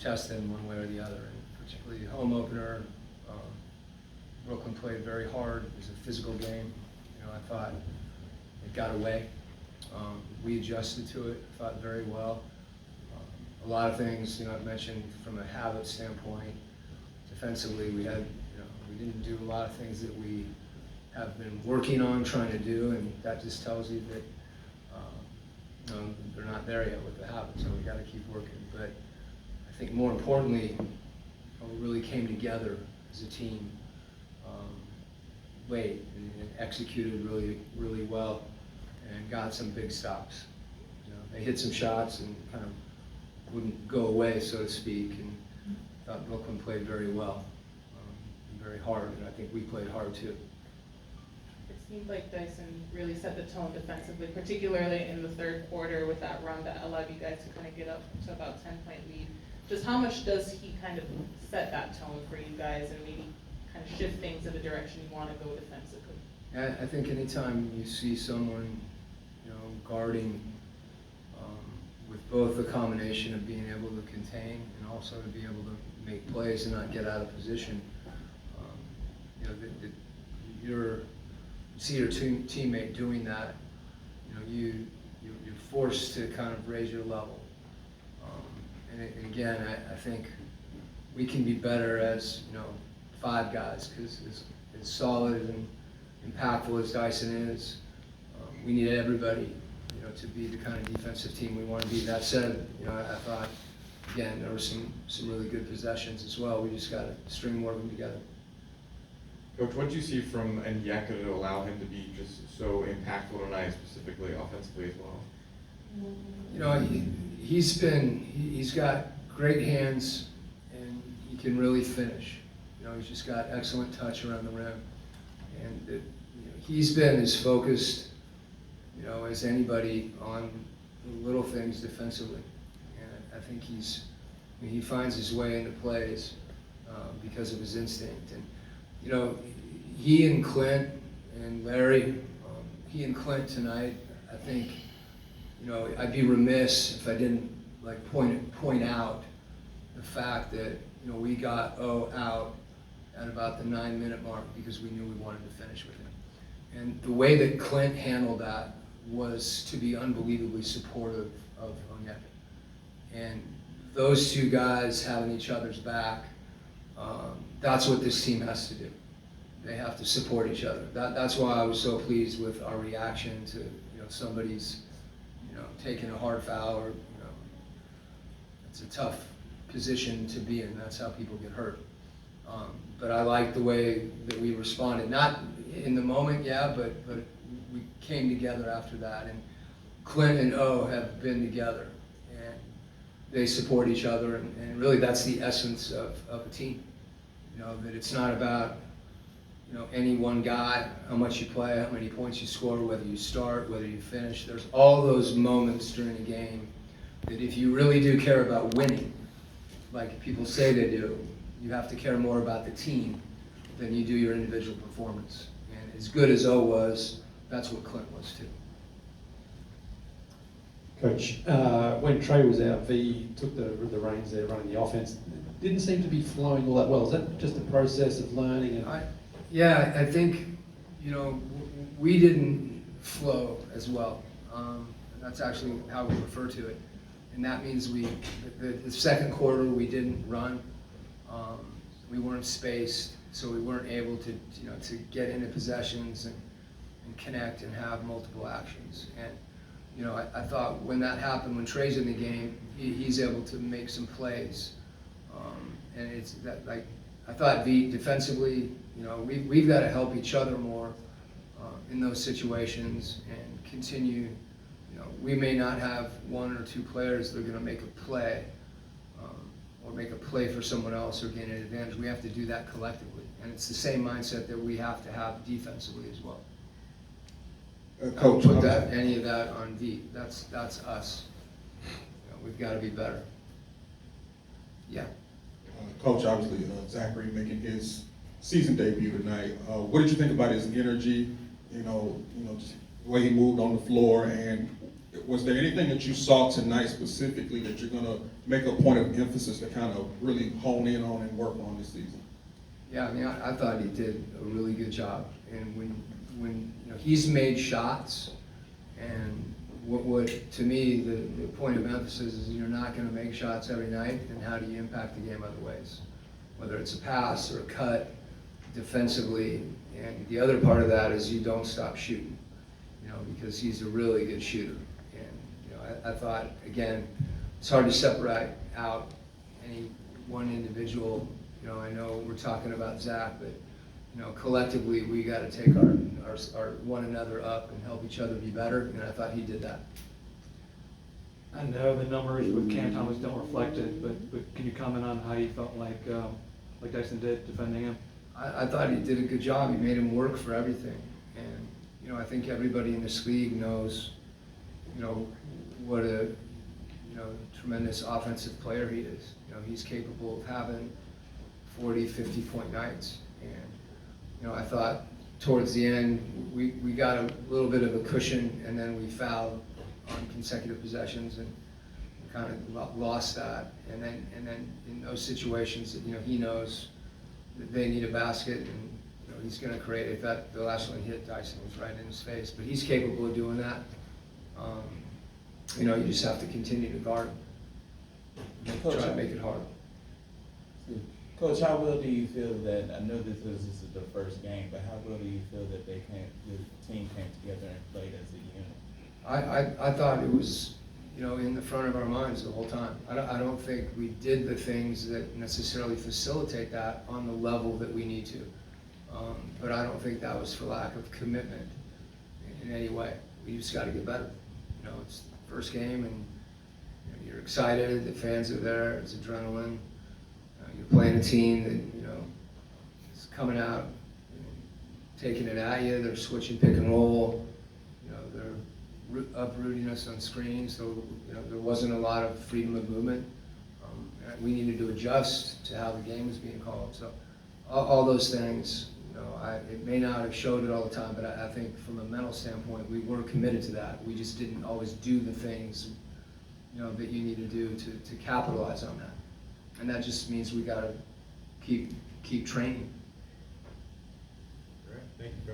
test them one way or the other. And particularly the home opener, Brooklyn played very hard. It was a physical game. You know, I thought it got away. We adjusted to it, I thought very well. A lot of things, you know, I've mentioned from a habit standpoint. Defensively, we didn't do a lot of things that we have been working on trying to do, and that just tells you that you know, they're not there yet with the habit, so we got to keep working. But I think more importantly, we really came together as a team late and executed really well and got some big stops. You know, they hit some shots and kind of wouldn't go away, so to speak, and I thought Brooklyn played very well, very hard, and I think we played hard too. It seemed like Dyson really set the tone defensively, particularly in the third quarter with that run that allowed you guys to kind of get up to about 10-point lead. Just how much does he kind of set that tone for you guys and maybe kind of shift things in the direction you want to go defensively? I think anytime you see someone, you know, guarding with both the combination of being able to contain and also to be able to make plays and not get out of position, you know, you see your teammate doing that, you know, you're forced to kind of raise your level. And again, I think we can be better as, you know, five guys, because as solid and impactful as Dyson is, we need everybody, you know, to be the kind of defensive team we want to be. That said, you know, I thought, again, there were some really good possessions as well. We just got to string more of them together. Coach, what did you see from Onyeka to allow him to be just so impactful tonight, specifically offensively as well? You know, he's got great hands and he can really finish. You know, he's just got excellent touch around the rim, and you know, he's been as focused, you know, as anybody on the little things defensively. And I think he finds his way into plays because of his instinct. And you know, he and Clint and Larry, he and Clint tonight, I think, you know, I'd be remiss if I didn't like point out the fact that, you know, we got out at about the 9-minute mark because we knew we wanted to finish with him. And the way that Clint handled that was to be unbelievably supportive of Onyeka. And those two guys having each other's back, that's what this team has to do. They have to support each other. That's why I was so pleased with our reaction to, you know, somebody's, you know, taking a hard foul, or, you know, it's a tough position to be in. That's how people get hurt. But I like the way that we responded. Not in the moment, yeah, but we came together after that. And Clint and O have been together, and they support each other, and really that's the essence of a team. You know, that it's not about, you know, any one guy, how much you play, how many points you score, whether you start, whether you finish. There's all those moments during a game that if you really do care about winning, like people say they do, you have to care more about the team than you do your individual performance. And as good as O was, that's what Clint was too. Coach, when Trey was out, V took the reins there running the offense. It didn't seem to be flowing all that well. Is that just a process of learning? And Yeah, I think, you know, we didn't flow as well. That's actually how we refer to it. And that means the second quarter we didn't run. We weren't spaced, so we weren't able to, you know, to get into possessions and connect and have multiple actions. And, you know, I thought when that happened, when Trey's in the game, he's able to make some plays. And it's that, like, I thought defensively, you know, we've got to help each other more in those situations and continue. You know, we may not have one or two players that are going to make a play or make a play for someone else or gain an advantage. We have to do that collectively, and it's the same mindset that we have to have defensively as well. Coach, Don't put any of that on V. That's us. You know, we've got to be better. Yeah. Coach, obviously, Zachary making his season debut tonight. What did you think about his energy? You know, just the way he moved on the floor, and Was there anything that you saw tonight specifically that you're gonna make a point of emphasis to kind of really hone in on and work on this season? Yeah, I mean, I thought he did a really good job, and when you know, he's made shots, and what to me, the point of emphasis is you're not gonna make shots every night, and how do you impact the game other ways? Whether it's a pass or a cut defensively, and the other part of that is you don't stop shooting, you know, because he's a really good shooter. And, you know, I thought, again, it's hard to separate out any one individual. You know, I know we're talking about Zach, but, you know, collectively, we gotta take our one another up and help each other be better, and I thought he did that. I know the numbers with Cam Thomas don't reflect it, but can you comment on how you felt like Dyson did defending him? I thought he did a good job. He made him work for everything. And, you know, I think everybody in this league knows, you know, what a, you know, tremendous offensive player he is. You know, he's capable of having 40, 50-point nights. And, you know, I thought towards the end, we got a little bit of a cushion, and then we fouled on consecutive possessions and kind of lost that. And then in those situations, you know, he knows that they need a basket, and, you know, he's going to create it. That the last one he hit Dyson was right in his face, but he's capable of doing that. You know, you just have to continue to guard him, Coach, try to make it hard. Coach, how well do you feel that, I know this is the first game, but how well do you feel that the team came together and played as a unit? I thought it was, you know, in the front of our minds the whole time. I don't think we did the things that necessarily facilitate that on the level that we need to. But I don't think that was for lack of commitment in any way. We just got to get better. You know, it's the first game, and, you know, you're excited, the fans are there, it's adrenaline. You're playing a team that, you know, is coming out, you know, taking it at you. They're switching pick and roll. You know, they're uprooting us on screens, so, you know, there wasn't a lot of freedom of movement. And we needed to adjust to how the game was being called. So all those things, you know, it may not have showed it all the time, but I think from a mental standpoint, we were committed to that. We just didn't always do the things, you know, that you need to do to capitalize on that. And that just means we got to keep training. All right, thank you, Coach.